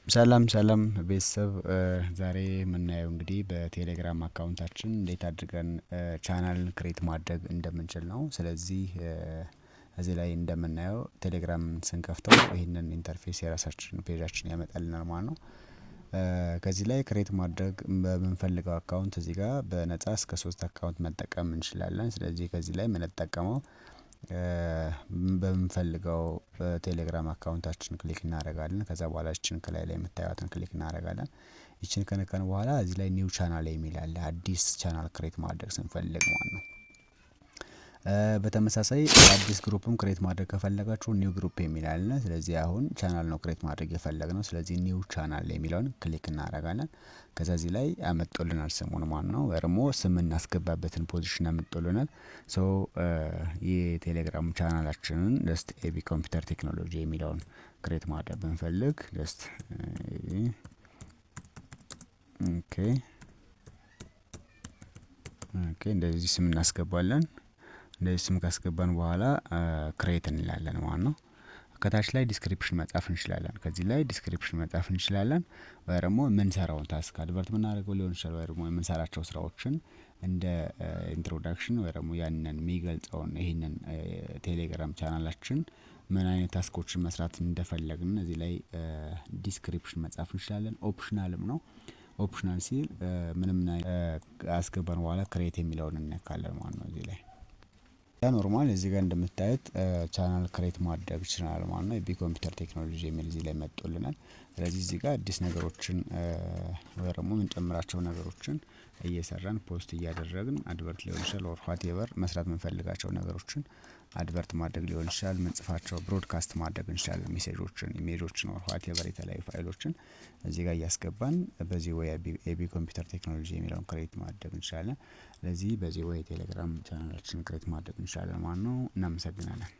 ሰላም ሰላም ቤተሰብ ዛሬ የምናየው እንግዲህ በቴሌግራም አካውንታችን እንዴት አድርገን ቻናልን ክሬት ማድረግ እንደምንችል ነው። ስለዚህ እዚህ ላይ እንደምናየው ቴሌግራም ስንከፍተው ይህንን ኢንተርፌስ የራሳችን ፔጃችን ያመጣልናል ማለት ነው። ከዚህ ላይ ክሬት ማድረግ በምንፈልገው አካውንት እዚህ ጋር በነፃ እስከ 3 አካውንት መጠቀም እንችላለን። ስለዚህ ከዚህ ላይ የምንጠቀመው በምንፈልገው ቴሌግራም አካውንታችን ክሊክ እናደርጋለን። ከዛ በኋላ እቺን ከላይ ላይ የምታዩትን ክሊክ እናደርጋለን። ይቺን ከነካን በኋላ እዚህ ላይ ኒው ቻናል የሚል አለ። አዲስ ቻናል ክሬት ማድረግ ስንፈልግ ማለት ነው። በተመሳሳይ አዲስ ግሩፕም ክሬት ማድረግ ከፈለጋችሁ ኒው ግሩፕ የሚል አለ። ስለዚህ አሁን ቻናል ነው ክሬት ማድረግ የፈለግነው። ስለዚህ ኒው ቻናል የሚለውን ክሊክ እናደርጋለን። ከዛ እዚህ ላይ አመጣልናል ስሙን ማለት ነው። ወይ ደግሞ ስም እናስገባበትን ፖዚሽን አመጣልናል። ሶ የቴሌግራም ቻናላችንን ጀስት ኤቢ ኮምፒውተር ቴክኖሎጂ የሚለውን ክሬት ማድረግ ብንፈልግ ጀስት ኦኬ እንደዚህ ስም እናስገባለን። እንደዚህ ስም ካስገባን በኋላ ክሬት እንላለን ማለት ነው። ከታች ላይ ዲስክሪፕሽን መጻፍ እንችላለን። ከዚህ ላይ ዲስክሪፕሽን መጻፍ እንችላለን። ወይ ደግሞ የምንሰራውን ታስክ አድቨርት የምናደርገው ሊሆን ይችላል። ወይ ደግሞ የምንሰራቸው ስራዎችን እንደ ኢንትሮዳክሽን ወይ ደግሞ ያንን የሚገልጸውን ይሄንን ቴሌግራም ቻናላችን ምን አይነት ታስኮችን መስራት እንደፈለግን እዚህ ላይ ዲስክሪፕሽን መጻፍ እንችላለን። ኦፕሽናልም ነው። ኦፕሽናል ሲል ምንም አስገባን በኋላ ክሬት የሚለውን እንነካለን ማለት ነው። እዚህ ላይ ያ ኖርማል እዚህ ጋር እንደምታዩት ቻናል ክሬት ማድረግ ይችላል ማለት ነው። የቢ ኮምፒውተር ቴክኖሎጂ የሚል እዚህ ላይ መጥቶልናል። ስለዚህ እዚህ ጋር አዲስ ነገሮችን ወይ ደግሞ የምንጨምራቸው ነገሮችን እየሰራን ፖስት እያደረግን አድቨርት ሊሆን ይችላል ኦር ዋትኤቨር መስራት የምንፈልጋቸው ነገሮችን አድቨርት ማድረግ ሊሆን ይችላል። ምንጽፋቸው ብሮድካስት ማድረግ እንችላለን። ሜሴጆችን ኢሜጆችን ኦር ዋትኤቨር የተለያዩ ፋይሎችን እዚህ ጋር እያስገባን በዚህ ወይ ኤቢ ኮምፒውተር ቴክኖሎጂ የሚለውን ክሬት ማድረግ እንችላለን። ስለዚህ በዚህ ወይ ቴሌግራም ቻናላችን ክሬት ማድረግ እንችላለን ማለት ነው። እናመሰግናለን።